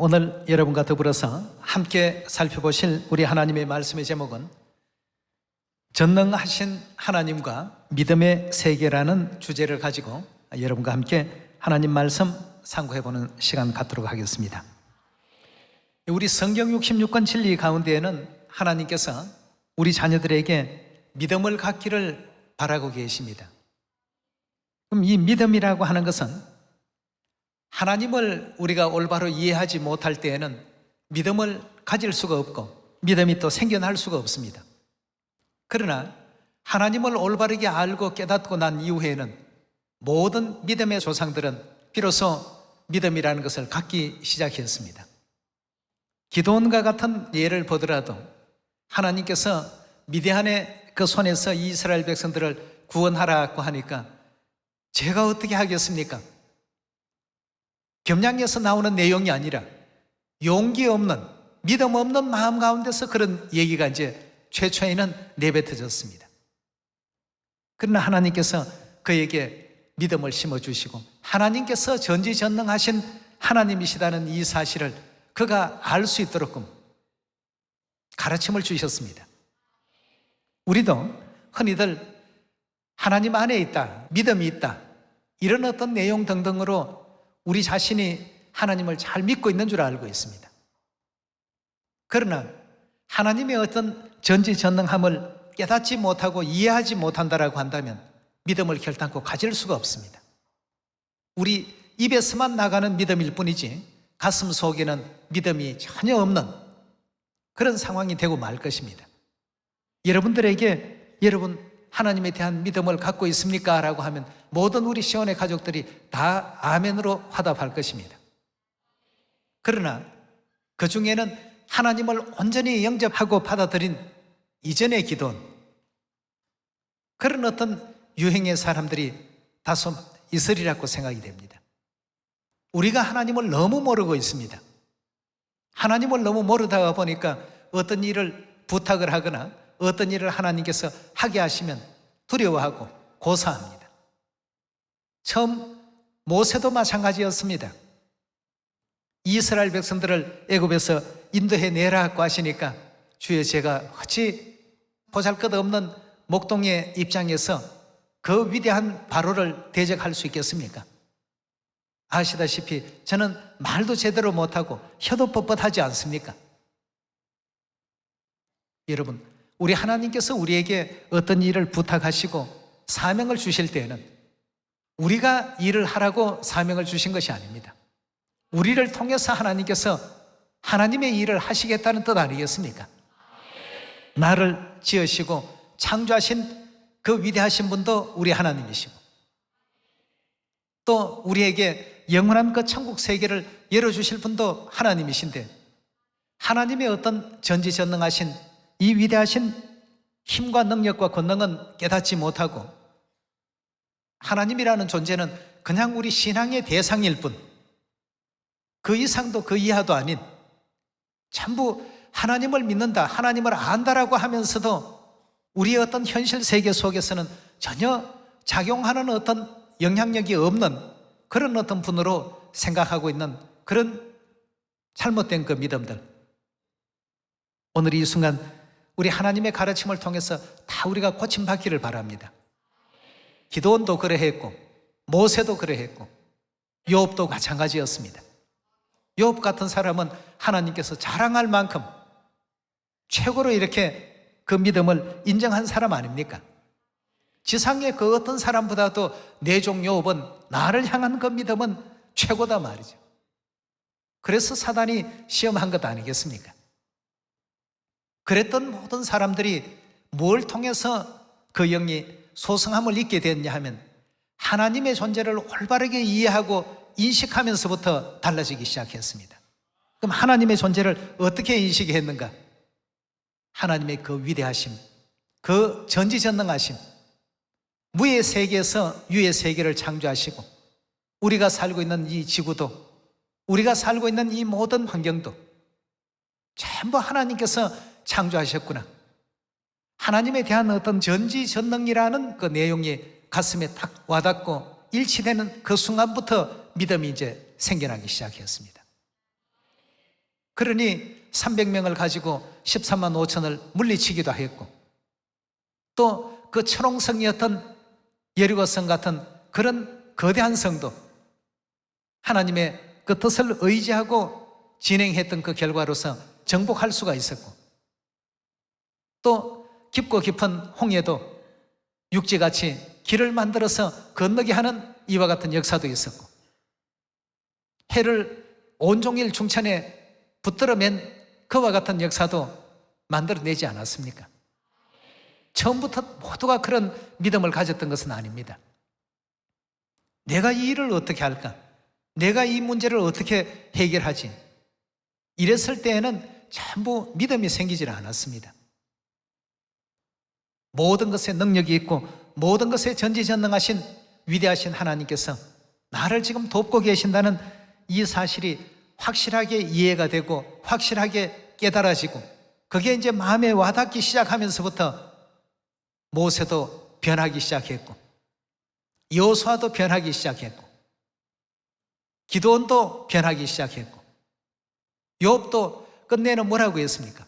오늘 여러분과 더불어서 함께 살펴보실 우리 하나님의 말씀의 제목은 전능하신 하나님과 믿음의 세계라는 주제를 가지고 여러분과 함께 하나님 말씀 상고해보는 시간 갖도록 하겠습니다. 우리 성경 66권 진리 가운데에는 하나님께서 우리 자녀들에게 믿음을 갖기를 바라고 계십니다. 그럼 이 믿음이라고 하는 것은 하나님을 우리가 올바로 이해하지 못할 때에는 믿음을 가질 수가 없고 믿음이 또 생겨날 수가 없습니다. 그러나 하나님을 올바르게 알고 깨닫고 난 이후에는 모든 믿음의 조상들은 비로소 믿음이라는 것을 갖기 시작했습니다. 기드온과 같은 예를 보더라도 하나님께서 미디안의 그 손에서 이스라엘 백성들을 구원하라고 하니까 제가 어떻게 하겠습니까? 겸양에서 나오는 내용이 아니라 용기 없는, 믿음 없는 마음 가운데서 그런 얘기가 이제 최초에는 내뱉어졌습니다. 그러나 하나님께서 그에게 믿음을 심어주시고 하나님께서 전지전능하신 하나님이시다는 이 사실을 그가 알 수 있도록 가르침을 주셨습니다. 우리도 흔히들 하나님 안에 있다, 믿음이 있다, 이런 어떤 내용 등등으로 우리 자신이 하나님을 잘 믿고 있는 줄 알고 있습니다. 그러나 하나님의 어떤 전지전능함을 깨닫지 못하고 이해하지 못한다라고 한다면 믿음을 결단코 가질 수가 없습니다. 우리 입에서만 나가는 믿음일 뿐이지 가슴 속에는 믿음이 전혀 없는 그런 상황이 되고 말 것입니다. 여러분들에게 여러분 하나님에 대한 믿음을 갖고 있습니까? 라고 하면 모든 우리 시온의 가족들이 다 아멘으로 화답할 것입니다. 그러나 그 중에는 하나님을 온전히 영접하고 받아들인 이전의 기도는 그런 어떤 유행의 사람들이 다소 있으리라고 생각이 됩니다. 우리가 하나님을 너무 모르고 있습니다. 하나님을 너무 모르다가 보니까 어떤 일을 부탁을 하거나 어떤 일을 하나님께서 하게 하시면 두려워하고 고사합니다. 처음 모세도 마찬가지였습니다. 이스라엘 백성들을 애굽에서 인도해 내라고 하시니까 주여 제가 어찌 보잘것없는 목동의 입장에서 그 위대한 바로를 대적할 수 있겠습니까? 아시다시피 저는 말도 제대로 못하고 혀도 뻣뻣하지 않습니까? 여러분, 우리 하나님께서 우리에게 어떤 일을 부탁하시고 사명을 주실 때에는 우리가 일을 하라고 사명을 주신 것이 아닙니다. 우리를 통해서 하나님께서 하나님의 일을 하시겠다는 뜻 아니겠습니까? 나를 지으시고 창조하신 그 위대하신 분도 우리 하나님이시고 또 우리에게 영원한 그 천국 세계를 열어주실 분도 하나님이신데 하나님의 어떤 전지전능하신 이 위대하신 힘과 능력과 권능은 깨닫지 못하고 하나님이라는 존재는 그냥 우리 신앙의 대상일 뿐 그 이상도 그 이하도 아닌 전부 하나님을 믿는다, 하나님을 안다라고 하면서도 우리의 어떤 현실 세계 속에서는 전혀 작용하는 어떤 영향력이 없는 그런 어떤 분으로 생각하고 있는 그런 잘못된 그 믿음들, 오늘 이 순간 우리 하나님의 가르침을 통해서 다 우리가 고침받기를 바랍니다. 기드온도 그러했고 모세도 그러했고 욥도 마찬가지였습니다. 욥 같은 사람은 하나님께서 자랑할 만큼 최고로 이렇게 그 믿음을 인정한 사람 아닙니까? 지상의 그 어떤 사람보다도 내 종 욥은 나를 향한 그 믿음은 최고다 말이죠. 그래서 사단이 시험한 것 아니겠습니까? 그랬던 모든 사람들이 뭘 통해서 그 영이 소성함을 잊게 됐냐 하면 하나님의 존재를 올바르게 이해하고 인식하면서부터 달라지기 시작했습니다. 그럼 하나님의 존재를 어떻게 인식했는가? 하나님의 그 위대하심, 그 전지전능하심, 무의 세계에서 유의 세계를 창조하시고 우리가 살고 있는 이 지구도 우리가 살고 있는 이 모든 환경도 전부 하나님께서 창조하셨구나. 하나님에 대한 어떤 전지전능이라는 그 내용이 가슴에 딱 와닿고 일치되는 그 순간부터 믿음이 이제 생겨나기 시작했습니다. 그러니 300명을 가지고 13만 5천을 물리치기도 했고, 또 그 천홍성이었던 여리고성 같은 그런 거대한 성도 하나님의 그 뜻을 의지하고 진행했던 그 결과로서 정복할 수가 있었고, 또 깊고 깊은 홍해도 육지같이 길을 만들어서 건너게 하는 이와 같은 역사도 있었고, 해를 온종일 중천에 붙들어 맨 그와 같은 역사도 만들어내지 않았습니까? 처음부터 모두가 그런 믿음을 가졌던 것은 아닙니다. 내가 이 일을 어떻게 할까? 내가 이 문제를 어떻게 해결하지? 이랬을 때에는 전부 믿음이 생기질 않았습니다. 모든 것에 능력이 있고 모든 것에 전지전능하신 위대하신 하나님께서 나를 지금 돕고 계신다는 이 사실이 확실하게 이해가 되고 확실하게 깨달아지고, 그게 이제 마음에 와닿기 시작하면서부터 모세도 변하기 시작했고, 여호수아도 변하기 시작했고, 기드온도 변하기 시작했고, 욥도 끝내는 뭐라고 했습니까?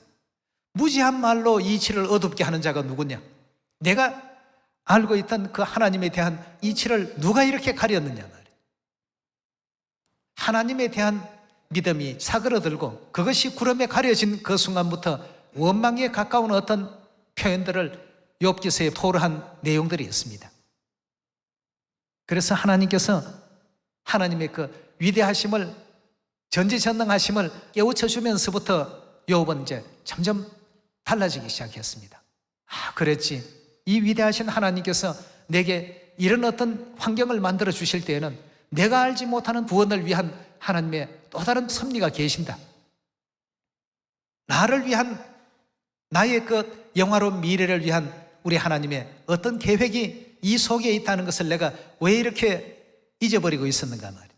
무지한 말로 이치를 어둡게 하는 자가 누구냐? 내가 알고 있던 그 하나님에 대한 이치를 누가 이렇게 가렸느냐 말이에요. 하나님에 대한 믿음이 사그러들고 그것이 구름에 가려진 그 순간부터 원망에 가까운 어떤 표현들을 욥기서에 토로한 내용들이 있습니다. 그래서 하나님께서 하나님의 그 위대하심을, 전지전능하심을 깨우쳐 주면서부터 욥은 이제 점점 달라지기 시작했습니다. 아, 그랬지. 이 위대하신 하나님께서 내게 이런 어떤 환경을 만들어 주실 때에는 내가 알지 못하는 구원을 위한 하나님의 또 다른 섭리가 계신다. 나를 위한, 나의 그 영화로운 미래를 위한 우리 하나님의 어떤 계획이 이 속에 있다는 것을 내가 왜 이렇게 잊어버리고 있었는가 말이에요.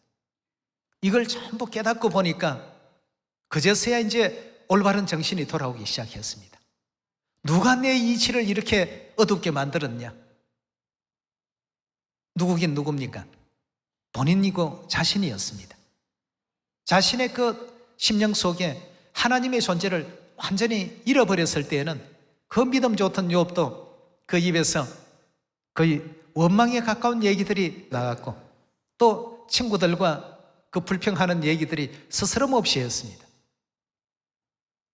이걸 전부 깨닫고 보니까 그제서야 이제 올바른 정신이 돌아오기 시작했습니다. 누가 내 이치를 이렇게 어둡게 만들었냐? 누구긴 누굽니까? 본인이고 자신이었습니다. 자신의 그 심령 속에 하나님의 존재를 완전히 잃어버렸을 때에는 그 믿음 좋던 욥도 그 입에서 거의 원망에 가까운 얘기들이 나왔고, 또 친구들과 그 불평하는 얘기들이 스스럼없이 했습니다.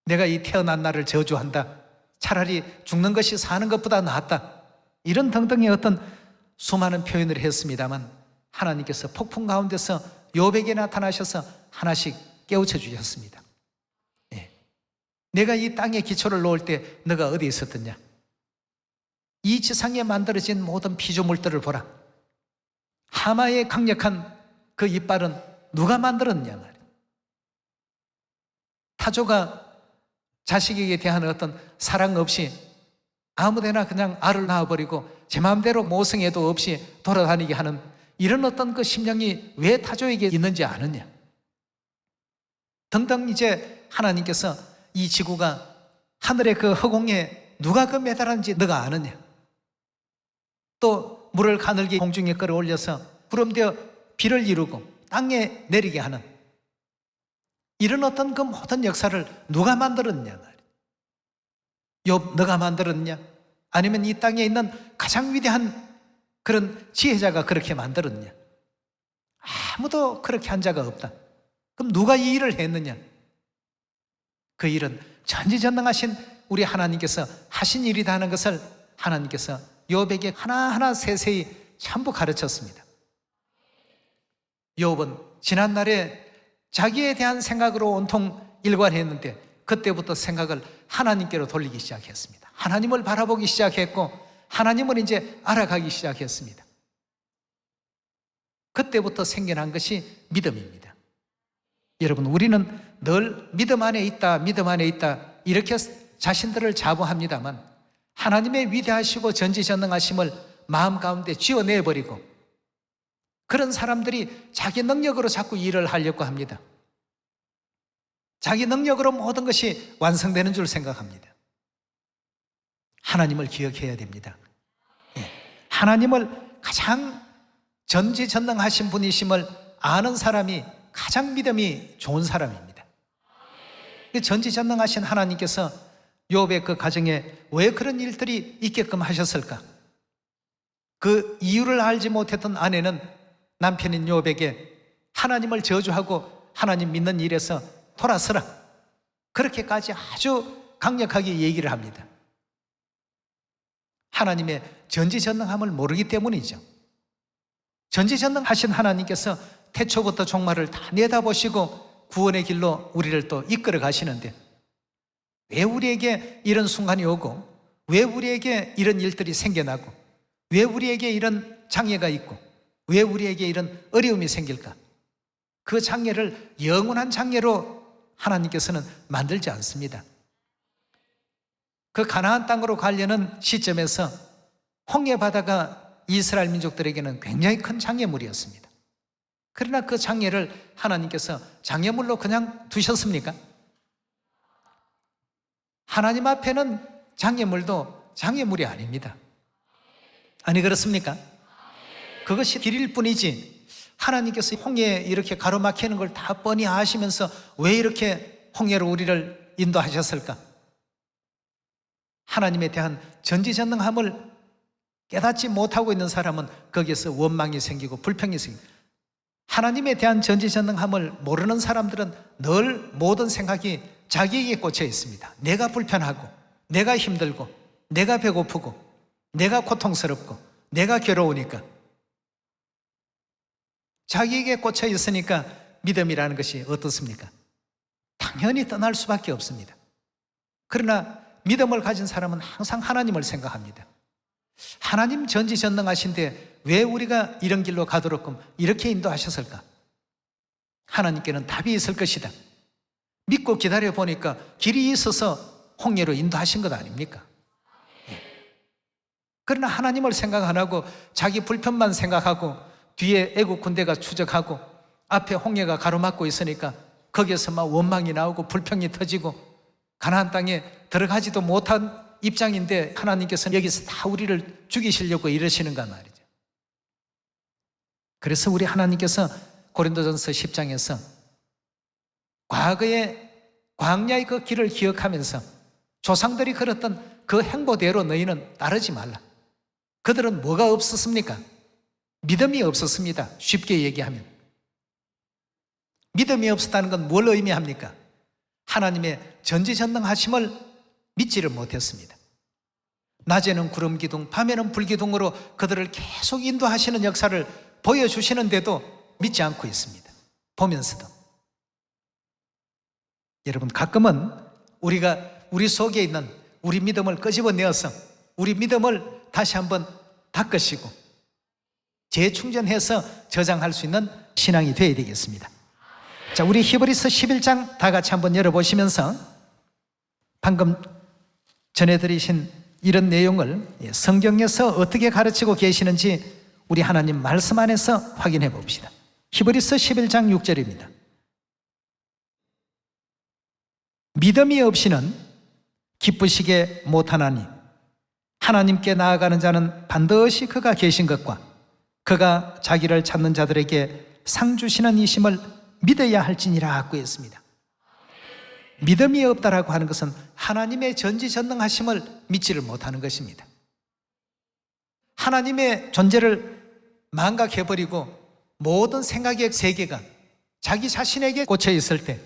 내가 이 태어난 날을 저주한다. 차라리 죽는 것이 사는 것보다 낫다. 이런 등등의 어떤 수많은 표현을 했습니다만 하나님께서 폭풍 가운데서 욥에게 나타나셔서 하나씩 깨우쳐 주셨습니다. 내가 이 땅에 기초를 놓을 때 너가 어디 있었더냐? 이 지상에 만들어진 모든 피조물들을 보라. 하마의 강력한 그 이빨은 누가 만들었냐 말이야. 타조가 자식에게 대한 어떤 사랑 없이 아무데나 그냥 알을 낳아버리고 제 마음대로 모성애도 없이 돌아다니게 하는 이런 어떤 그 심령이 왜 타조에게 있는지 아느냐? 등등 이제 하나님께서 이 지구가 하늘의 그 허공에 누가 그 매달았는지 너가 아느냐? 또 물을 가늘게 공중에 끌어올려서 구름되어 비를 이루고 땅에 내리게 하는 이런 어떤 그 모든 역사를 누가 만들었냐? 욥 너가 만들었냐? 아니면 이 땅에 있는 가장 위대한 그런 지혜자가 그렇게 만들었냐? 아무도 그렇게 한 자가 없다. 그럼 누가 이 일을 했느냐? 그 일은 전지전능하신 우리 하나님께서 하신 일이다 하는 것을 하나님께서 욥에게 하나하나 세세히 전부 가르쳤습니다. 욥은 지난날에 자기에 대한 생각으로 온통 일관했는데 그때부터 생각을 하나님께로 돌리기 시작했습니다. 하나님을 바라보기 시작했고 하나님을 이제 알아가기 시작했습니다. 그때부터 생겨난 것이 믿음입니다. 여러분, 우리는 늘 믿음 안에 있다, 믿음 안에 있다 이렇게 자신들을 자부합니다만 하나님의 위대하시고 전지전능하심을 마음 가운데 지워내버리고 그런 사람들이 자기 능력으로 자꾸 일을 하려고 합니다. 자기 능력으로 모든 것이 완성되는 줄 생각합니다. 하나님을 기억해야 됩니다. 하나님을 가장 전지전능하신 분이심을 아는 사람이 가장 믿음이 좋은 사람입니다. 전지전능하신 하나님께서 욥의 그 가정에 왜 그런 일들이 있게끔 하셨을까? 그 이유를 알지 못했던 아내는 남편인 욥에게 하나님을 저주하고 하나님 믿는 일에서 돌아서라, 그렇게까지 아주 강력하게 얘기를 합니다. 하나님의 전지전능함을 모르기 때문이죠. 전지전능하신 하나님께서 태초부터 종말을 다 내다보시고 구원의 길로 우리를 또 이끌어 가시는데 왜 우리에게 이런 순간이 오고, 왜 우리에게 이런 일들이 생겨나고, 왜 우리에게 이런 장애가 있고, 왜 우리에게 이런 어려움이 생길까? 그 장애를 영원한 장애로 하나님께서는 만들지 않습니다. 그 가나안 땅으로 가려는 시점에서 홍해 바다가 이스라엘 민족들에게는 굉장히 큰 장애물이었습니다. 그러나 그 장애를 하나님께서 장애물로 그냥 두셨습니까? 하나님 앞에는 장애물도 장애물이 아닙니다. 아니 그렇습니까? 그것이 길일 뿐이지 하나님께서 홍해에 이렇게 가로막히는 걸 다 뻔히 아시면서 왜 이렇게 홍해로 우리를 인도하셨을까? 하나님에 대한 전지전능함을 깨닫지 못하고 있는 사람은 거기에서 원망이 생기고 불평이 생기고, 하나님에 대한 전지전능함을 모르는 사람들은 늘 모든 생각이 자기에게 꽂혀 있습니다. 내가 불편하고, 내가 힘들고, 내가 배고프고, 내가 고통스럽고, 내가 괴로우니까, 자기에게 꽂혀 있으니까 믿음이라는 것이 어떻습니까? 당연히 떠날 수밖에 없습니다. 그러나 믿음을 가진 사람은 항상 하나님을 생각합니다. 하나님 전지전능하신데 왜 우리가 이런 길로 가도록끔 이렇게 인도하셨을까? 하나님께는 답이 있을 것이다. 믿고 기다려 보니까 길이 있어서 홍해로 인도하신 것 아닙니까? 그러나 하나님을 생각 안 하고 자기 불편만 생각하고 뒤에 애국 군대가 추적하고 앞에 홍해가 가로막고 있으니까 거기에서 막 원망이 나오고 불평이 터지고 가나안 땅에 들어가지도 못한 입장인데 하나님께서는 여기서 다 우리를 죽이시려고 이러시는가 말이죠. 그래서 우리 하나님께서 고린도전서 10장에서 과거의 광야의 그 길을 기억하면서 조상들이 걸었던 그 행보대로 너희는 따르지 말라. 그들은 뭐가 없었습니까? 믿음이 없었습니다. 쉽게 얘기하면. 믿음이 없었다는 건 뭘 의미합니까? 하나님의 전지전능하심을 믿지를 못했습니다. 낮에는 구름기둥, 밤에는 불기둥으로 그들을 계속 인도하시는 역사를 보여주시는데도 믿지 않고 있습니다. 보면서도. 여러분, 가끔은 우리가 우리 속에 있는 우리 믿음을 끄집어내어서 우리 믿음을 다시 한번 닦으시고 재충전해서 저장할 수 있는 신앙이 되어야 되겠습니다. 자, 우리 히브리서 11장 다 같이 한번 열어보시면서 방금 전해드리신 이런 내용을 성경에서 어떻게 가르치고 계시는지 우리 하나님 말씀 안에서 확인해 봅시다. 히브리서 11장 6절입니다. 믿음이 없이는 기쁘시게 못하나니 하나님께 나아가는 자는 반드시 그가 계신 것과 그가 자기를 찾는 자들에게 상 주시는 이심을 믿어야 할지니라 하고 했습니다. 믿음이 없다라고 하는 것은 하나님의 전지전능하심을 믿지를 못하는 것입니다. 하나님의 존재를 망각해버리고 모든 생각의 세계가 자기 자신에게 꽂혀 있을 때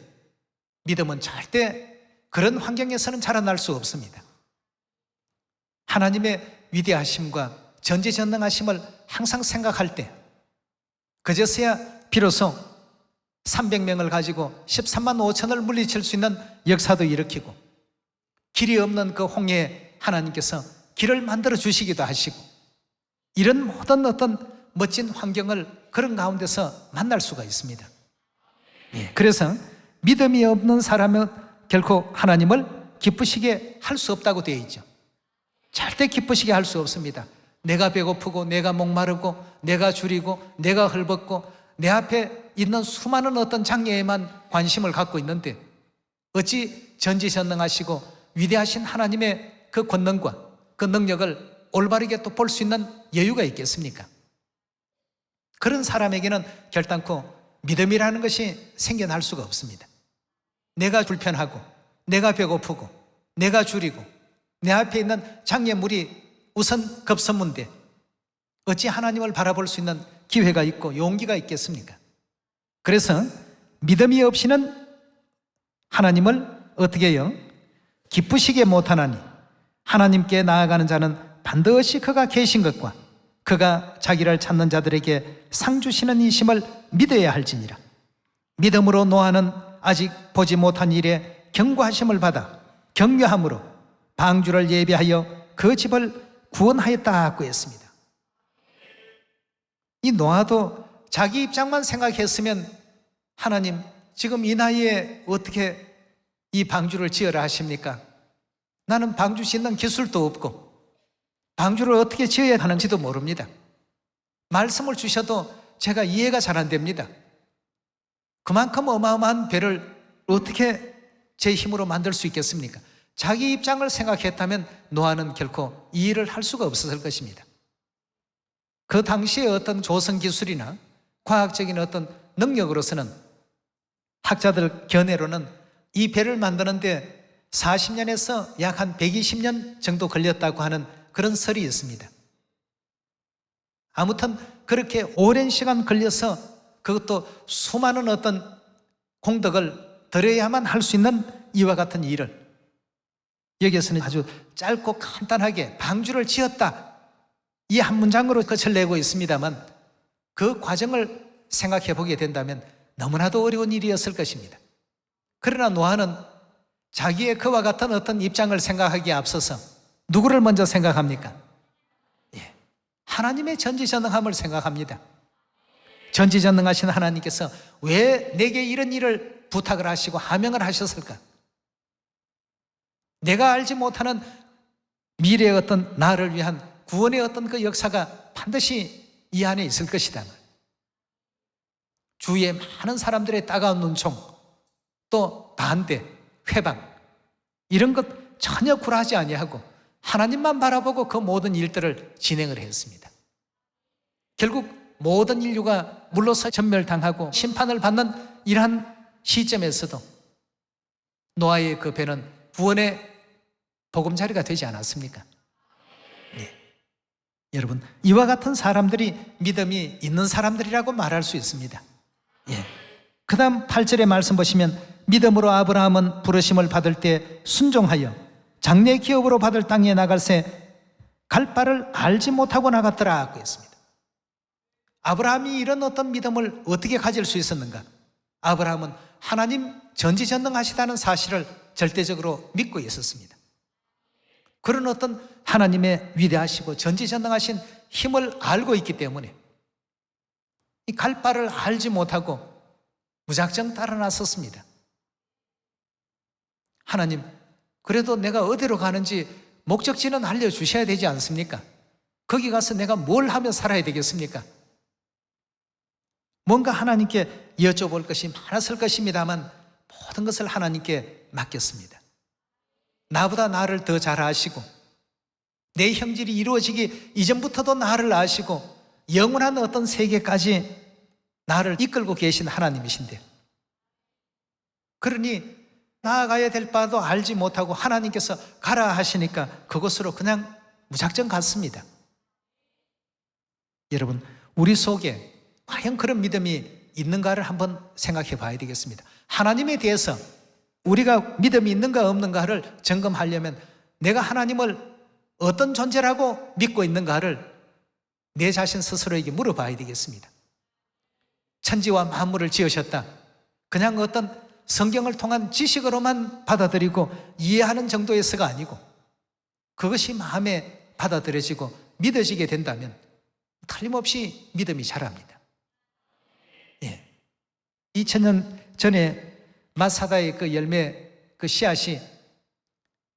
믿음은 절대 그런 환경에서는 자라날 수 없습니다. 하나님의 위대하심과 전지전능하심을 항상 생각할 때 그제서야 비로소 300명을 가지고 13만 5천을 물리칠 수 있는 역사도 일으키고 길이 없는 그 홍해에 하나님께서 길을 만들어 주시기도 하시고 이런 모든 어떤 멋진 환경을 그런 가운데서 만날 수가 있습니다. 그래서 믿음이 없는 사람은 결코 하나님을 기쁘시게 할 수 없다고 되어 있죠. 절대 기쁘시게 할 수 없습니다. 내가 배고프고 내가 목마르고 내가 줄이고 내가 헐벗고 내 앞에 있는 수많은 어떤 장애에만 관심을 갖고 있는데 어찌 전지전능하시고 위대하신 하나님의 그 권능과 그 능력을 올바르게 또 볼 수 있는 여유가 있겠습니까? 그런 사람에게는 결단코 믿음이라는 것이 생겨날 수가 없습니다. 내가 불편하고 내가 배고프고 내가 줄이고 내 앞에 있는 장애물이 우선 급선무인데 어찌 하나님을 바라볼 수 있는 기회가 있고 용기가 있겠습니까? 그래서 믿음이 없이는 하나님을 어떻게 해요? 기쁘시게 못하나니 하나님께 나아가는 자는 반드시 그가 계신 것과 그가 자기를 찾는 자들에게 상 주시는 이심을 믿어야 할지니라. 믿음으로 노아는 아직 보지 못한 일에 경고하심을 받아 경외함으로 방주를 예비하여 그 집을 구원하였다고 했습니다. 이 노아도 자기 입장만 생각했으면 하나님 지금 이 나이에 어떻게 이 방주를 지으라 하십니까? 나는 방주 짓는 기술도 없고 방주를 어떻게 지어야 하는지도 모릅니다. 말씀을 주셔도 제가 이해가 잘 안 됩니다. 그만큼 어마어마한 배를 어떻게 제 힘으로 만들 수 있겠습니까? 자기 입장을 생각했다면 노아는 결코 이 일을 할 수가 없었을 것입니다. 그 당시의 어떤 조성 기술이나 과학적인 어떤 능력으로서는 학자들 견해로는 이 배를 만드는데 40년에서 약 한 120년 정도 걸렸다고 하는 그런 설이 있습니다. 아무튼 그렇게 오랜 시간 걸려서 그것도 수많은 어떤 공덕을 들여야만 할 수 있는 이와 같은 일을 여기에서는 아주 짧고 간단하게 방주를 지었다, 이 한 문장으로 끝을 내고 있습니다만 그 과정을 생각해 보게 된다면 너무나도 어려운 일이었을 것입니다. 그러나 노아는 자기의 그와 같은 어떤 입장을 생각하기에 앞서서 누구를 먼저 생각합니까? 하나님의 전지전능함을 생각합니다. 전지전능하신 하나님께서 왜 내게 이런 일을 부탁을 하시고 하명을 하셨을까? 내가 알지 못하는 미래의 어떤 나를 위한 구원의 어떤 그 역사가 반드시 이 안에 있을 것이다. 주위에 많은 사람들의 따가운 눈총, 또 반대, 회방, 이런 것 전혀 굴하지 아니하고 하나님만 바라보고 그 모든 일들을 진행을 했습니다. 결국 모든 인류가 물로서 전멸당하고 심판을 받는 이러한 시점에서도 노아의 그 배는 구원의 보금자리가 되지 않았습니까? 네. 여러분, 이와 같은 사람들이 믿음이 있는 사람들이라고 말할 수 있습니다. 그 다음 8절의 말씀 보시면 믿음으로 아브라함은 부르심을 받을 때 순종하여 장래 기업으로 받을 땅에 나갈새 갈 바를 알지 못하고 나갔더라고 했습니다. 아브라함이 이런 어떤 믿음을 어떻게 가질 수 있었는가? 아브라함은 하나님 전지전능하시다는 사실을 절대적으로 믿고 있었습니다. 그런 어떤 하나님의 위대하시고 전지전능하신 힘을 알고 있기 때문에 이 갈 바를 알지 못하고 무작정 따라 나섰습니다. 하나님, 그래도 내가 어디로 가는지 목적지는 알려주셔야 되지 않습니까? 거기 가서 내가 뭘 하며 살아야 되겠습니까? 뭔가 하나님께 여쭤볼 것이 많았을 것입니다만 모든 것을 하나님께 맡겼습니다. 나보다 나를 더 잘 아시고 내 형질이 이루어지기 이전부터도 나를 아시고 영원한 어떤 세계까지 나를 이끌고 계신 하나님이신데, 그러니 나아가야 될 바도 알지 못하고 하나님께서 가라 하시니까 그곳으로 그냥 무작정 갔습니다. 여러분, 우리 속에 과연 그런 믿음이 있는가를 한번 생각해 봐야 되겠습니다. 하나님에 대해서 우리가 믿음이 있는가 없는가를 점검하려면 내가 하나님을 어떤 존재라고 믿고 있는가를 내 자신 스스로에게 물어봐야 되겠습니다. 천지와 만물을 지으셨다, 그냥 어떤 성경을 통한 지식으로만 받아들이고 이해하는 정도에서가 아니고 그것이 마음에 받아들여지고 믿어지게 된다면 틀림없이 믿음이 자랍니다. 2000년 전에 마사다의 그 열매, 그 씨앗이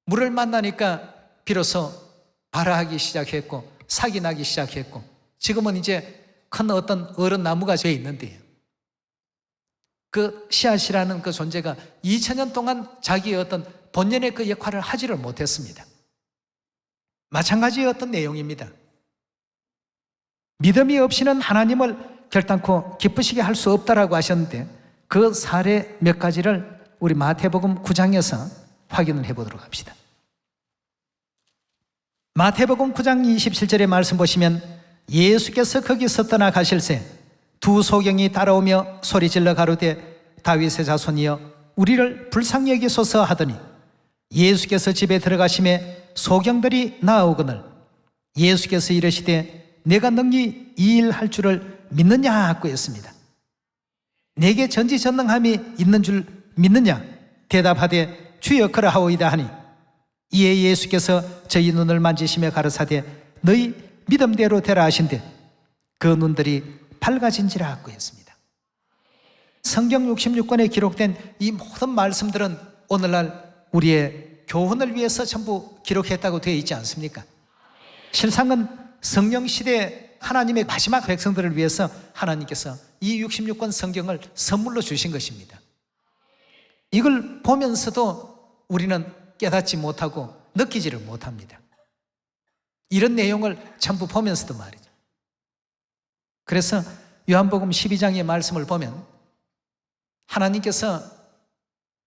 물을 만나니까 비로소 발아하기 시작했고 싹이 나기 시작했고 지금은 이제 큰 어떤 어른 나무가 되어 있는데요, 그 씨앗이라는 그 존재가 2000년 동안 자기의 어떤 본연의 그 역할을 하지를 못했습니다. 마찬가지의 어떤 내용입니다. 믿음이 없이는 하나님을 결단코 기쁘시게 할 수 없다라고 하셨는데 그 사례 몇 가지를 우리 마태복음 9장에서 확인을 해보도록 합시다. 마태복음 9장 27절의 말씀 보시면 예수께서 거기서 떠나가실새 두 소경이 따라오며 소리질러 가로되 다윗의 자손이여 우리를 불쌍히 여기소서 하더니 예수께서 집에 들어가심에 소경들이 나아오거늘 예수께서 이르시되 내가 능히 이 일 할 줄을 믿느냐 하고 했습니다. 내게 전지전능함이 있는 줄 믿느냐 대답하되 주여 그러하오이다 하니 이에 예수께서 저희 눈을 만지시며 가르사대 너희 믿음대로 되라 하신대 그 눈들이 밝아진지라 하고 했습니다. 성경 66권에 기록된 이 모든 말씀들은 오늘날 우리의 교훈을 위해서 전부 기록했다고 되어 있지 않습니까? 실상은 성령 시대 하나님의 마지막 백성들을 위해서 하나님께서 이 66권 성경을 선물로 주신 것입니다. 이걸 보면서도 우리는 깨닫지 못하고 느끼지를 못합니다. 이런 내용을 전부 보면서도 말이죠. 그래서 요한복음 12장의 말씀을 보면 하나님께서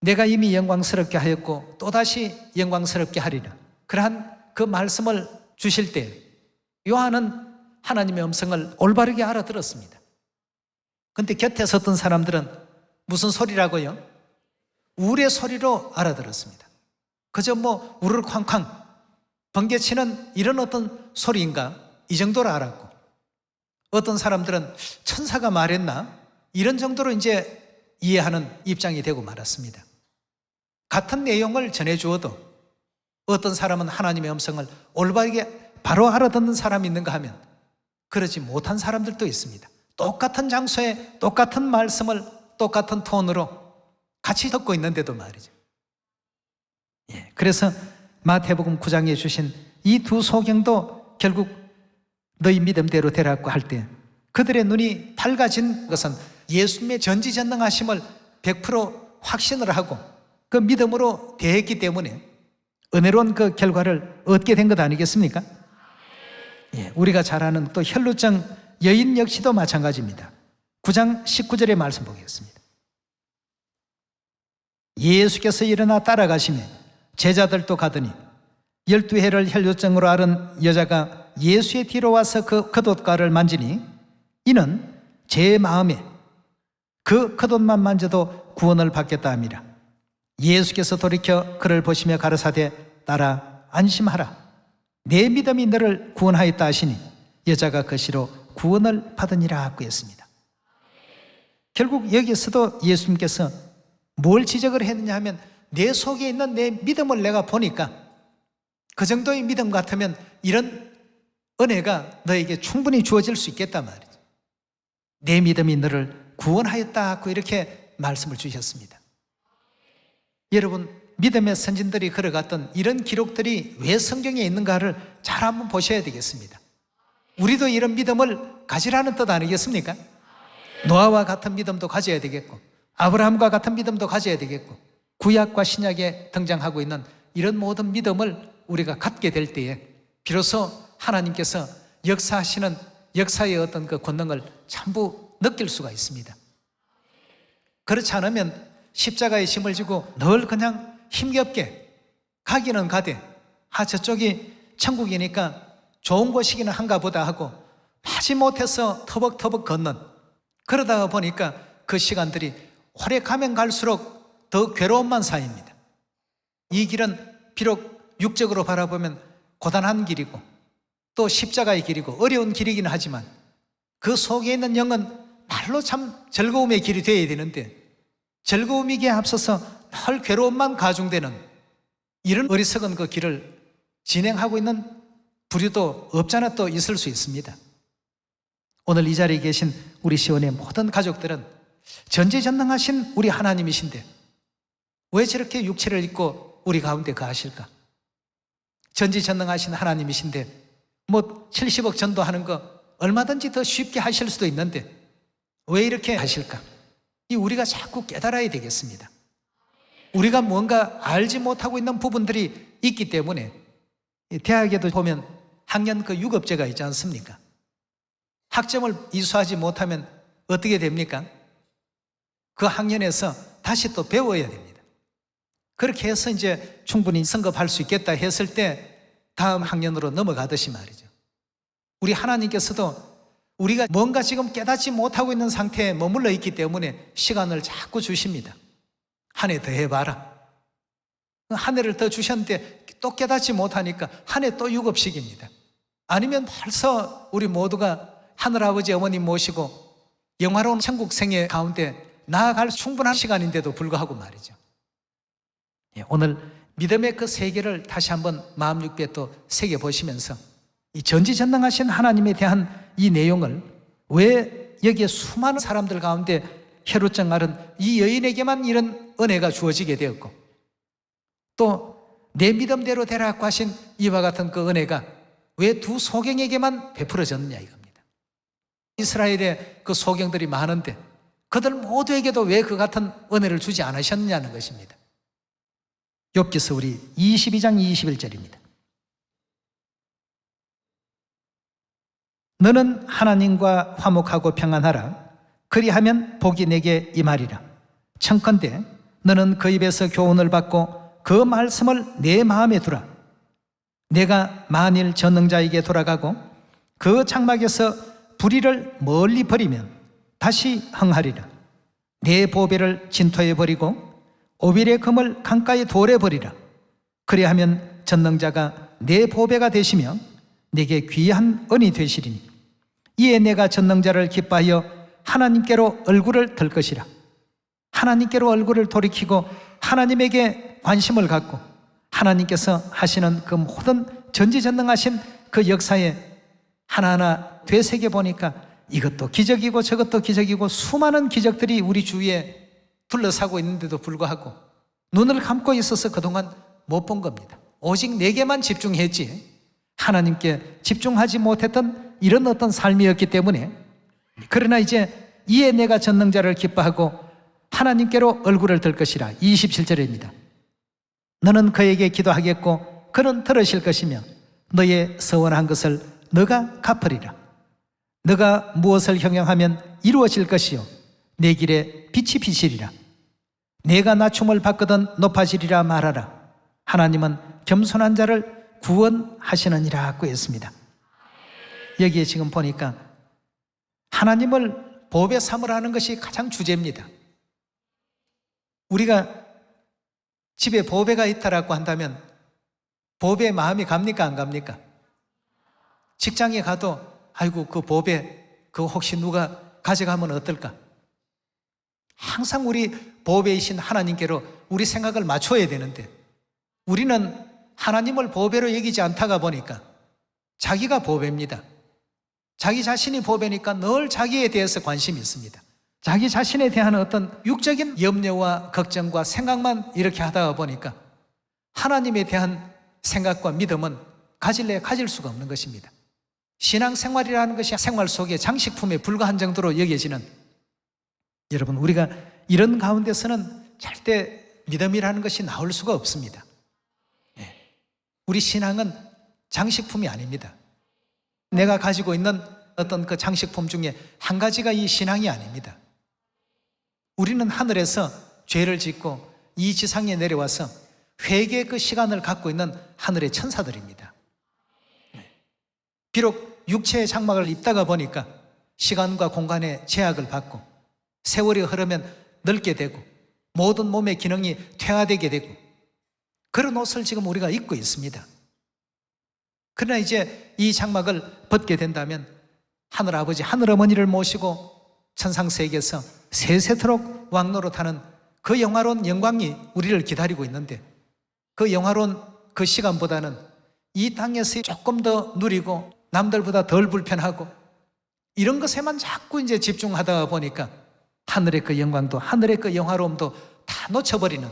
내가 이미 영광스럽게 하였고 또다시 영광스럽게 하리라 그러한 그 말씀을 주실 때 요한은 하나님의 음성을 올바르게 알아들었습니다. 그런데 곁에 섰던 사람들은 무슨 소리라고요? 우레 소리로 알아들었습니다. 그저 뭐 우르르 쾅쾅 번개치는 이런 어떤 소리인가 이 정도로 알았고 어떤 사람들은 천사가 말했나 이런 정도로 이제 이해하는 입장이 되고 말았습니다. 같은 내용을 전해주어도 어떤 사람은 하나님의 음성을 올바르게 바로 알아듣는 사람이 있는가 하면 그러지 못한 사람들도 있습니다. 똑같은 장소에 똑같은 말씀을 똑같은 톤으로 같이 듣고 있는데도 말이죠. 그래서 마태복음 9장에 주신 이 두 소경도 결국 너희 믿음대로 되라고 할 때 그들의 눈이 밝아진 것은 예수님의 전지전능하심을 100% 확신을 하고 그 믿음으로 대했기 때문에 은혜로운 그 결과를 얻게 된 것 아니겠습니까? 우리가 잘 아는 또 혈루증 여인 역시도 마찬가지입니다. 9장 19절의 말씀 보겠습니다. 예수께서 일어나 따라가시며 제자들도 가더니 12해를 혈루증으로 앓은 여자가 예수의 뒤로 와서 그 겉옷가를 만지니 이는 제 마음에 그 겉옷만 만져도 구원을 받겠다 함이라. 예수께서 돌이켜 그를 보시며 가르사대 따라 안심하라 내 믿음이 너를 구원하였다 하시니 여자가 그 시로 구원을 받으니라 하고 했습니다. 결국 여기서도 예수님께서 뭘 지적을 했느냐 하면 내 속에 있는 내 믿음을 내가 보니까 그 정도의 믿음 같으면 이런 은혜가 너에게 충분히 주어질 수 있겠단 말이죠. 내 믿음이 너를 구원하였다 하고 이렇게 말씀을 주셨습니다. 여러분 믿음의 선진들이 걸어갔던 이런 기록들이 왜 성경에 있는가를 잘 한번 보셔야 되겠습니다. 우리도 이런 믿음을 가지라는 뜻 아니겠습니까? 노아와 같은 믿음도 가져야 되겠고 아브라함과 같은 믿음도 가져야 되겠고 구약과 신약에 등장하고 있는 이런 모든 믿음을 우리가 갖게 될 때에 비로소 하나님께서 역사하시는 역사의 어떤 그 권능을 전부 느낄 수가 있습니다. 그렇지 않으면 십자가에 짐을 지고 늘 그냥 힘겹게 가기는 가되 저쪽이 천국이니까 좋은 곳이기는 한가 보다 하고 마지못해서 터벅터벅 걷는 그러다가 보니까 그 시간들이 오래 가면 갈수록 더 괴로움만 쌓입니다. 이 길은 비록 육적으로 바라보면 고단한 길이고 또 십자가의 길이고 어려운 길이긴 하지만 그 속에 있는 영은 말로 참 즐거움의 길이 되어야 되는데 즐거움이기에 앞서서 늘 괴로움만 가중되는 이런 어리석은 그 길을 진행하고 있는 부류도 없잖아 또 있을 수 있습니다. 오늘 이 자리에 계신 우리 시온의 모든 가족들은 전지전능하신 우리 하나님이신데 왜 저렇게 육체를 입고 우리 가운데 거하실까? 전지전능하신 하나님이신데 뭐 70억 전도하는 거 얼마든지 더 쉽게 하실 수도 있는데 왜 이렇게 하실까? 이 우리가 자꾸 깨달아야 되겠습니다. 우리가 뭔가 알지 못하고 있는 부분들이 있기 때문에 대학에도 보면 학년 그 유급제가 있지 않습니까? 학점을 이수하지 못하면 어떻게 됩니까? 그 학년에서 다시 또 배워야 됩니다. 그렇게 해서 이제 충분히 성급할 수 있겠다 했을 때 다음 학년으로 넘어가듯이 말이죠. 우리 하나님께서도 우리가 뭔가 지금 깨닫지 못하고 있는 상태에 머물러 있기 때문에 시간을 자꾸 주십니다. 한 해 더 해봐라. 한 해를 더 주셨는데 또 깨닫지 못하니까 한 해 또 유급식입니다. 아니면 벌써 우리 모두가 하늘아버지 어머님 모시고 영화로운 천국 생애 가운데 나아갈 충분한 시간인데도 불구하고 말이죠. 오늘 믿음의 그 세계를 다시 한번 마음 육배에 또 새겨보시면서 이 전지전능하신 하나님에 대한 이 내용을 왜 여기에 수많은 사람들 가운데 혈루증 앓은 이 여인에게만 이런 은혜가 주어지게 되었고 또 내 믿음대로 되라고 하신 이와 같은 그 은혜가 왜 두 소경에게만 베풀어졌느냐 이겁니다. 이스라엘에 그 소경들이 많은데 그들 모두에게도 왜 그 같은 은혜를 주지 않으셨느냐는 것입니다. 욥기서 우리 22장 21절입니다. 너는 하나님과 화목하고 평안하라. 그리하면 복이 내게 임하리라. 청컨대 너는 그 입에서 교훈을 받고 그 말씀을 내 마음에 두라. 내가 만일 전능자에게 돌아가고 그 장막에서 불의를 멀리 버리면 다시 흥하리라. 내 보배를 진토에 버리고 오빌의 금을 강가에 돌에 버리라. 그리하면 전능자가 내 보배가 되시며 내게 귀한 은이 되시리니 이에 내가 전능자를 기뻐하여 하나님께로 얼굴을 들 것이라. 하나님께로 얼굴을 돌이키고 하나님에게 관심을 갖고 하나님께서 하시는 그 모든 전지전능하신 그 역사에 하나하나 되새겨 보니까 이것도 기적이고 저것도 기적이고 수많은 기적들이 우리 주위에 둘러싸고 있는데도 불구하고 눈을 감고 있어서 그동안 못 본 겁니다. 오직 내게만 집중했지 하나님께 집중하지 못했던 이런 어떤 삶이었기 때문에 그러나 이제 이에 내가 전능자를 기뻐하고 하나님께로 얼굴을 들 것이라. 27절입니다. 너는 그에게 기도하겠고 그는 들으실 것이며 너의 서원한 것을 너가 갚으리라. 너가 무엇을 형용하면 이루어질 것이요 내 길에 빛이 비치리라. 내가 낮춤을 받거든 높아지리라 말하라. 하나님은 겸손한 자를 구원하시느니라고 했습니다. 여기에 지금 보니까 하나님을 보배 삼으라는 것이 가장 주제입니다. 우리가 집에 보배가 있다라고 한다면 보배에 마음이 갑니까 안 갑니까? 직장에 가도 아이고 그 보배 그거 혹시 누가 가져가면 어떨까? 항상 우리 보배이신 하나님께로 우리 생각을 맞춰야 되는데 우리는 하나님을 보배로 여기지 않다가 보니까 자기가 보배입니다. 자기 자신이 보배니까 늘 자기에 대해서 관심이 있습니다. 자기 자신에 대한 어떤 육적인 염려와 걱정과 생각만 이렇게 하다가 보니까 하나님에 대한 생각과 믿음은 가질래야 가질 수가 없는 것입니다. 신앙생활이라는 것이 생활 속의 장식품에 불과한 정도로 여겨지는 여러분 우리가 이런 가운데서는 절대 믿음이라는 것이 나올 수가 없습니다. 우리 신앙은 장식품이 아닙니다. 내가 가지고 있는 어떤 그 장식품 중에 한 가지가 이 신앙이 아닙니다. 우리는 하늘에서 죄를 짓고 이 지상에 내려와서 회개의 그 시간을 갖고 있는 하늘의 천사들입니다. 비록 육체의 장막을 입다가 보니까 시간과 공간의 제약을 받고 세월이 흐르면 늙게 되고 모든 몸의 기능이 퇴화되게 되고 그런 옷을 지금 우리가 입고 있습니다. 그러나 이제 이 장막을 벗게 된다면 하늘 아버지 하늘 어머니를 모시고 천상세계에서 세세토록 왕노릇하는 그 영화로운 영광이 우리를 기다리고 있는데 그 영화로운 그 시간보다는 이 땅에서 조금 더 누리고 남들보다 덜 불편하고 이런 것에만 자꾸 이제 집중하다 보니까 하늘의 그 영광도 하늘의 그 영화로움도 다 놓쳐버리는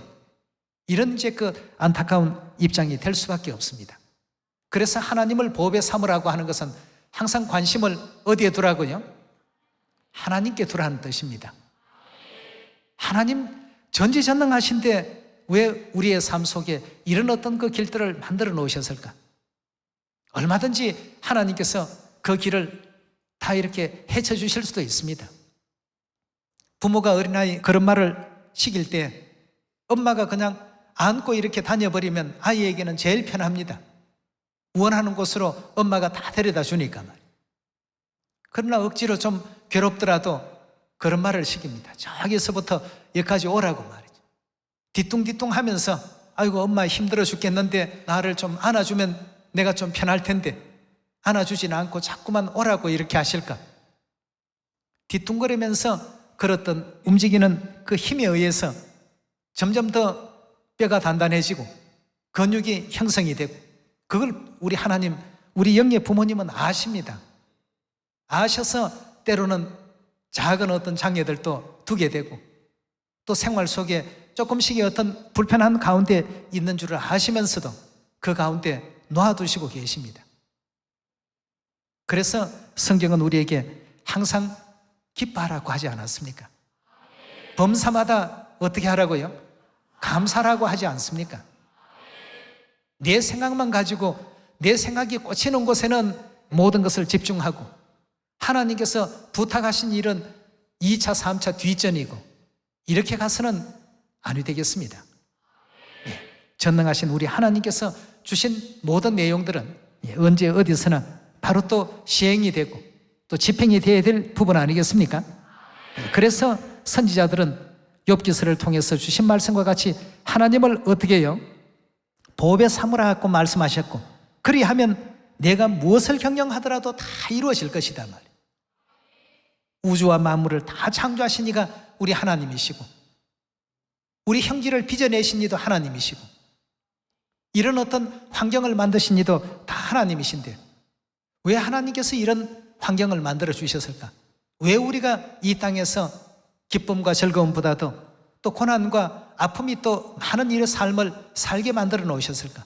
이런 이제 그 안타까운 입장이 될 수밖에 없습니다. 그래서 하나님을 보배 삼으라고 하는 것은 항상 관심을 어디에 두라고요? 하나님께 두라는 뜻입니다. 하나님 전지전능하신데 왜 우리의 삶 속에 이런 어떤 그 길들을 만들어 놓으셨을까? 얼마든지 하나님께서 그 길을 다 이렇게 헤쳐 주실 수도 있습니다. 부모가 어린아이 걸음마를 시킬 때 엄마가 그냥 안고 이렇게 다녀버리면 아이에게는 제일 편합니다. 원하는 곳으로 엄마가 다 데려다 주니까 말이에요. 그러나 억지로 좀 괴롭더라도 그런 말을 시킵니다. 저기서부터 여기까지 오라고 말이죠. 뒤뚱뒤뚱 하면서 아이고 엄마 힘들어 죽겠는데 나를 좀 안아주면 내가 좀 편할 텐데 안아주진 않고 자꾸만 오라고 이렇게 하실까? 뒤뚱거리면서 걸었던 움직이는 그 힘에 의해서 점점 더 뼈가 단단해지고 근육이 형성이 되고, 그걸 우리 하나님, 우리 영의 부모님은 아십니다. 아셔서 때로는 작은 어떤 장애들도 두게 되고, 또 생활 속에 조금씩의 어떤 불편한 가운데 있는 줄을 아시면서도 그 가운데 놓아두시고 계십니다. 그래서 성경은 우리에게 항상 기뻐하라고 하지 않았습니까? 범사마다 어떻게 하라고요? 감사라고 하지 않습니까? 내 생각만 가지고 내 생각이 꽂히는 곳에는 모든 것을 집중하고, 하나님께서 부탁하신 일은 2차, 3차 뒷전이고, 이렇게 가서는 아니 되겠습니다. 전능하신 우리 하나님께서 주신 모든 내용들은 언제 어디서나 바로 또 시행이 되고 또 집행이 되어야 될 부분 아니겠습니까? 그래서 선지자들은 욥기서를 통해서 주신 말씀과 같이 하나님을 어떻게 해요? 보배 삼으라고 말씀하셨고, 그리하면 내가 무엇을 경영하더라도 다 이루어질 것이다 말이에요. 우주와 만물을 다 창조하신 이가 우리 하나님이시고, 우리 형질을 빚어내신 이도 하나님이시고, 이런 어떤 환경을 만드신 이도 다 하나님이신데 왜 하나님께서 이런 환경을 만들어 주셨을까? 왜 우리가 이 땅에서 기쁨과 즐거움보다도 또 고난과 아픔이 또 많은 일의 삶을 살게 만들어 놓으셨을까?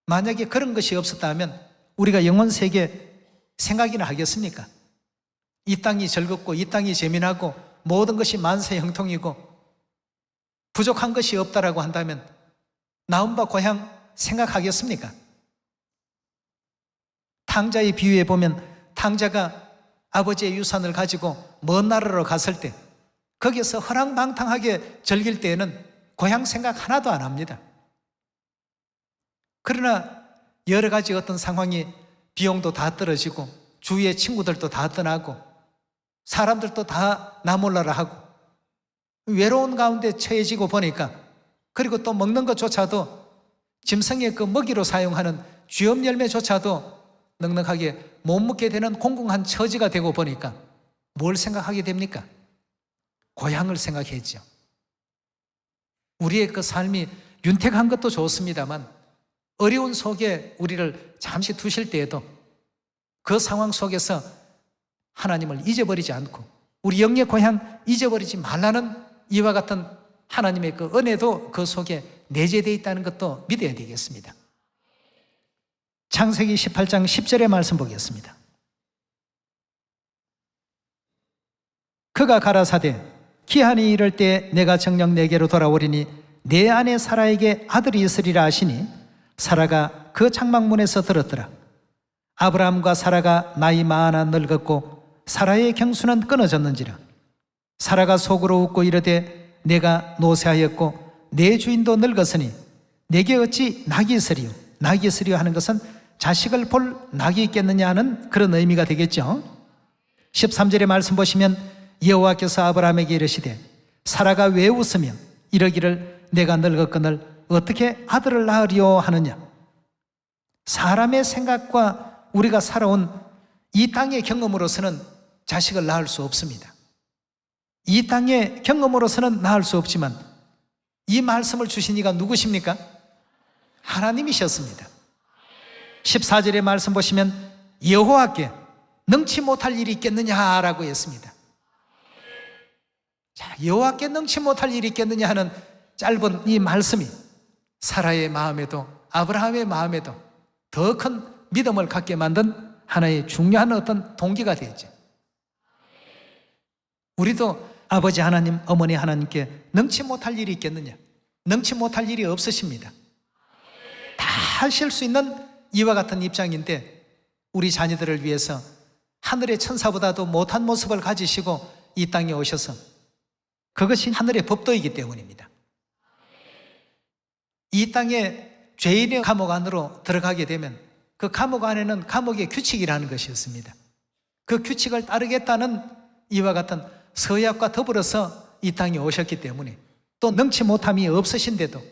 만약에 그런 것이 없었다면 우리가 영원 세계 생각이나 하겠습니까? 이 땅이 즐겁고 이 땅이 재미나고 모든 것이 만세 형통이고 부족한 것이 없다라고 한다면 나온바 고향 생각하겠습니까? 탕자의 비유에 보면 탕자가 아버지의 유산을 가지고 먼 나라로 갔을 때 거기서 허랑방탕하게 즐길 때에는 고향 생각 하나도 안 합니다. 그러나 여러 가지 어떤 상황이 비용도 다 떨어지고 주위의 친구들도 다 떠나고 사람들도 다 나 몰라라 하고 외로운 가운데 처해지고 보니까, 그리고 또 먹는 것조차도 짐승의 그 먹이로 사용하는 쥐엄 열매조차도 넉넉하게 못 먹게 되는 공공한 처지가 되고 보니까 뭘 생각하게 됩니까? 고향을 생각했죠. 우리의 그 삶이 윤택한 것도 좋습니다만 어려운 속에 우리를 잠시 두실 때에도 그 상황 속에서 하나님을 잊어버리지 않고 우리 영의 고향 잊어버리지 말라는 이와 같은 하나님의 그 은혜도 그 속에 내재되어 있다는 것도 믿어야 되겠습니다. 창세기 18장 10절의 말씀 보겠습니다. 그가 가라사대 기한이 이를 때 내가 정녕 내게로 돌아오리니 내 아내 사라에게 아들이 있으리라 하시니 사라가 그 장막문에서 들었더라. 아브라함과 사라가 나이 많아 늙었고 사라의 경수는 끊어졌는지라. 사라가 속으로 웃고 이르되 내가 노쇠하였고 내 주인도 늙었으니 내게 어찌 낙이 있으리요? 낙이 있으리요 하는 것은 자식을 볼 낙이 있겠느냐 하는 그런 의미가 되겠죠. 13절의 말씀 보시면 여호와께서 아브라함에게 이르시되 사라가 왜 웃으며 이러기를 내가 늙었거늘 어떻게 아들을 낳으리요 하느냐. 사람의 생각과 우리가 살아온 이 땅의 경험으로서는 자식을 낳을 수 없습니다. 이 땅의 경험으로서는 낳을 수 없지만 이 말씀을 주신 이가 누구십니까? 하나님이셨습니다. 14절의 말씀 보시면 여호와께 능치 못할 일이 있겠느냐라고 했습니다. 자, 여호와께 능치 못할 일이 있겠느냐 하는 짧은 이 말씀이 사라의 마음에도 아브라함의 마음에도 더 큰 믿음을 갖게 만든 하나의 중요한 어떤 동기가 되었죠. 우리도 아버지 하나님, 어머니 하나님께 능치 못할 일이 있겠느냐? 능치 못할 일이 없으십니다. 다 하실 수 있는 이와 같은 입장인데 우리 자녀들을 위해서 하늘의 천사보다도 못한 모습을 가지시고 이 땅에 오셔서 그것이 하늘의 법도이기 때문입니다. 이 땅에 죄인의 감옥 안으로 들어가게 되면 그 감옥 안에는 감옥의 규칙이라는 것이었습니다. 그 규칙을 따르겠다는 이와 같은 서약과 더불어서 이 땅에 오셨기 때문에 또 능치 못함이 없으신데도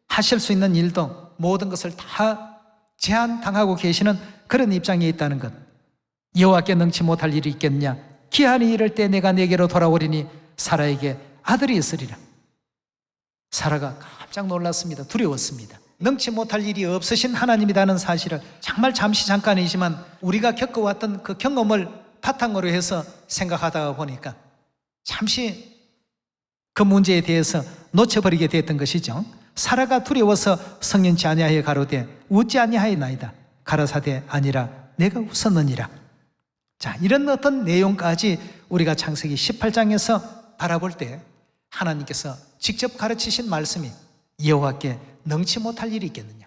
하실 수 있는 일도 모든 것을 다 제한당하고 계시는 그런 입장에 있다는 것. 여호와께 능치 못할 일이 있겠냐? 기한이 이를 때 내가 내게로 돌아오리니 사라에게 아들이 있으리라. 사라가 깜짝 놀랐습니다. 두려웠습니다. 능치 못할 일이 없으신 하나님이라는 사실을 정말 잠시 잠깐이지만 우리가 겪어왔던 그 경험을 바탕으로 해서 생각하다가 보니까 잠시 그 문제에 대해서 놓쳐버리게 됐던 것이죠. 사라가 두려워서 성년치 아니하여 가로되 웃지 아니하였나이다. 가라사대 아니라 내가 웃었느니라. 자, 이런 어떤 내용까지 우리가 창세기 18장에서 바라볼 때 하나님께서 직접 가르치신 말씀이 여호와께 능치 못할 일이 있겠느냐,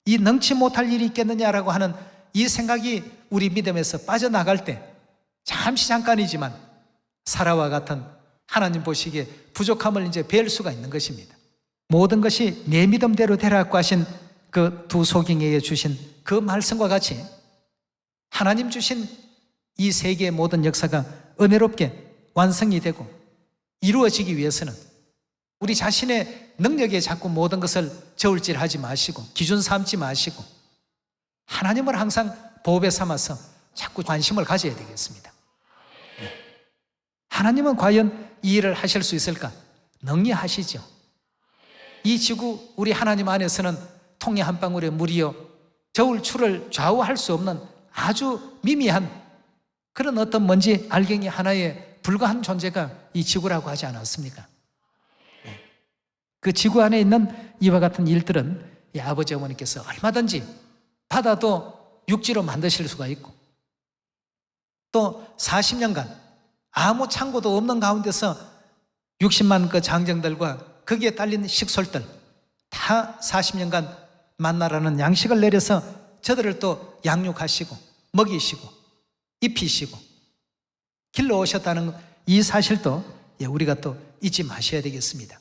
이 능치 못할 일이 있겠느냐라고 하는 이 생각이 우리 믿음에서 빠져나갈 때 잠시 잠깐이지만 사라와 같은 하나님 보시기에 부족함을 이제 뵐 수가 있는 것입니다. 모든 것이 내 믿음대로 되라고 하신 그 두 소경에게 주신 그 말씀과 같이 하나님 주신 이 세계의 모든 역사가 은혜롭게 완성이 되고 이루어지기 위해서는 우리 자신의 능력에 자꾸 모든 것을 저울질하지 마시고 기준 삼지 마시고 하나님을 항상 보배 삼아서 자꾸 관심을 가져야 되겠습니다. 하나님은 과연 이 일을 하실 수 있을까? 능히 하시죠. 이 지구 우리 하나님 안에서는 통에 한 방울의 물이요 저울추를 좌우할 수 없는 아주 미미한 그런 어떤 먼지 알갱이 하나에 불과한 존재가 이 지구라고 하지 않았습니까? 그 지구 안에 있는 이와 같은 일들은 이 아버지 어머니께서 얼마든지 바다도 육지로 만드실 수가 있고 또 40년간 아무 창고도 없는 가운데서 60만 그 장정들과 거기에 딸린 식솔들 다 40년간 만나라는 양식을 내려서 저들을 또 양육하시고 먹이시고 입히시고 길러오셨다는 이 사실도 우리가 또 잊지 마셔야 되겠습니다.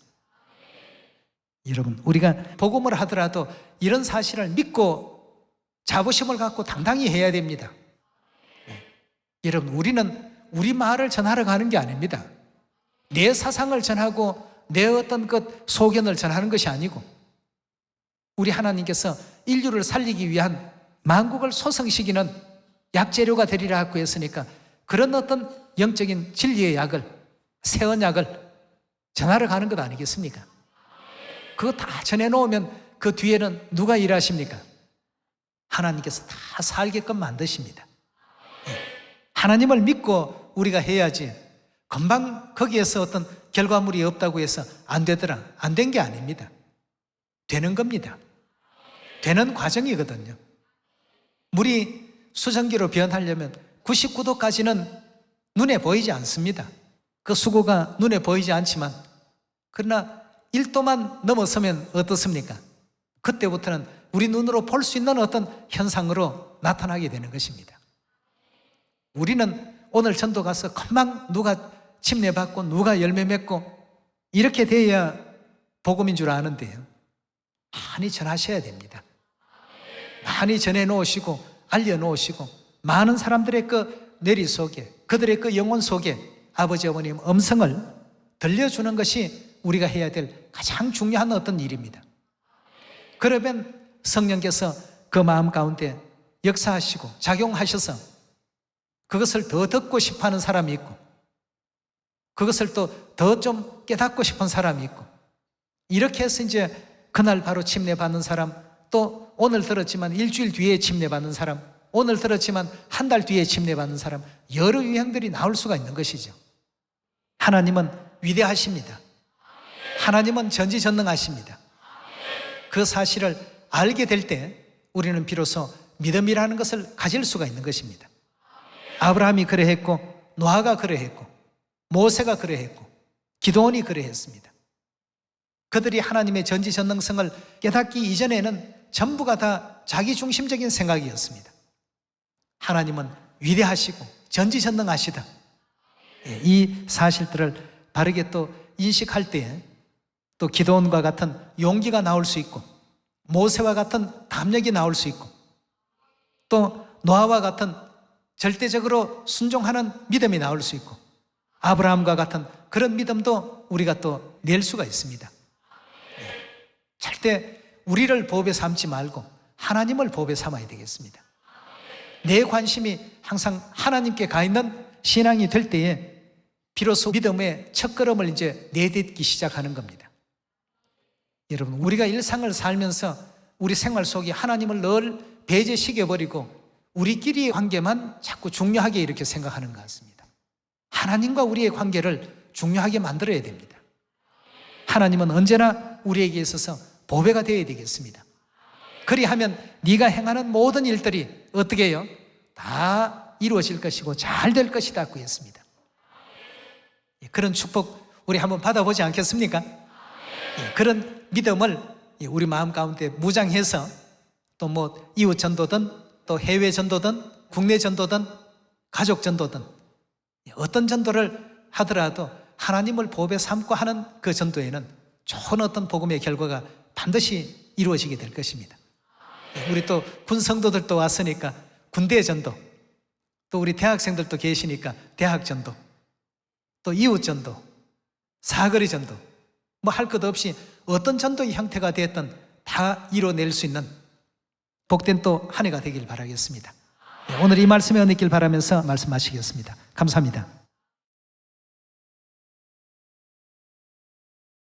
여러분, 우리가 복음을 하더라도 이런 사실을 믿고 자부심을 갖고 당당히 해야 됩니다. 여러분, 우리는 우리 말을 전하러 가는 게 아닙니다. 내 사상을 전하고 내 어떤 것 소견을 전하는 것이 아니고 우리 하나님께서 인류를 살리기 위한 만국을 소성시키는 약재료가 되리라 하고 했으니까 그런 어떤 영적인 진리의 약을, 새 언약을 전하러 가는 것 아니겠습니까? 그거 다 전해놓으면 그 뒤에는 누가 일하십니까? 하나님께서 다 살게끔 만드십니다. 하나님을 믿고 우리가 해야지 금방 거기에서 어떤 결과물이 없다고 해서 안 되더라, 안 된 게 아닙니다. 되는 겁니다. 되는 과정이거든요. 물이 수증기로 변하려면 99도까지는 눈에 보이지 않습니다. 그 수고가 눈에 보이지 않지만 그러나 1도만 넘어서면 어떻습니까? 그때부터는 우리 눈으로 볼 수 있는 어떤 현상으로 나타나게 되는 것입니다. 우리는 오늘 전도 가서 금방 누가 침례받고 누가 열매 맺고 이렇게 돼야 복음인 줄 아는데요, 많이 전하셔야 됩니다. 많이 전해놓으시고 알려놓으시고 많은 사람들의 그 내리 속에 그들의 그 영혼 속에 아버지 어머님 음성을 들려주는 것이 우리가 해야 될 가장 중요한 어떤 일입니다. 그러면 성령께서 그 마음 가운데 역사하시고 작용하셔서 그것을 더 듣고 싶어하는 사람이 있고 그것을 또 더 좀 깨닫고 싶은 사람이 있고 이렇게 해서 이제 그날 바로 침례받는 사람, 또 오늘 들었지만 일주일 뒤에 침례받는 사람, 오늘 들었지만 한 달 뒤에 침례받는 사람, 여러 유형들이 나올 수가 있는 것이죠. 하나님은 위대하십니다. 하나님은 전지전능하십니다. 그 사실을 알게 될 때 우리는 비로소 믿음이라는 것을 가질 수가 있는 것입니다. 아브라함이 그러했고 노아가 그러했고 모세가 그러했고 기도원이 그러했습니다. 그들이 하나님의 전지전능성을 깨닫기 이전에는 전부가 다 자기중심적인 생각이었습니다. 하나님은 위대하시고 전지전능하시다. 이 사실들을 바르게 또 인식할 때에 또 기도원과 같은 용기가 나올 수 있고, 모세와 같은 담력이 나올 수 있고, 또 노아와 같은 절대적으로 순종하는 믿음이 나올 수 있고, 아브라함과 같은 그런 믿음도 우리가 또 낼 수가 있습니다. 절대 우리를 보배 삼지 말고 하나님을 보배 삼아야 되겠습니다. 내 관심이 항상 하나님께 가 있는 신앙이 될 때에 비로소 믿음의 첫걸음을 이제 내딛기 시작하는 겁니다. 여러분, 우리가 일상을 살면서 우리 생활 속에 하나님을 늘 배제시켜버리고 우리끼리의 관계만 자꾸 중요하게 이렇게 생각하는 것 같습니다. 하나님과 우리의 관계를 중요하게 만들어야 됩니다. 하나님은 언제나 우리에게 있어서 보배가 되어야 되겠습니다. 그리하면 네가 행하는 모든 일들이 어떻게 해요? 다 이루어질 것이고 잘 될 것이라고 했습니다. 그런 축복 우리 한번 받아보지 않겠습니까? 그런 믿음을 우리 마음 가운데 무장해서 또 뭐 이웃 전도든 또 해외 전도든 국내 전도든 가족 전도든 어떤 전도를 하더라도 하나님을 보배 삼고 하는 그 전도에는 좋은 어떤 복음의 결과가 반드시 이루어지게 될 것입니다. 우리 또 군 성도들도 왔으니까 군대 전도, 또 우리 대학생들도 계시니까 대학 전도, 또 이웃 전도, 사거리 전도, 뭐 할 것 없이 어떤 전도의 형태가 되었든 다 이뤄낼 수 있는 복된 또 한 해가 되길 바라겠습니다. 오늘 이 말씀에 은혜 있길 바라면서 말씀하시겠습니다. 감사합니다.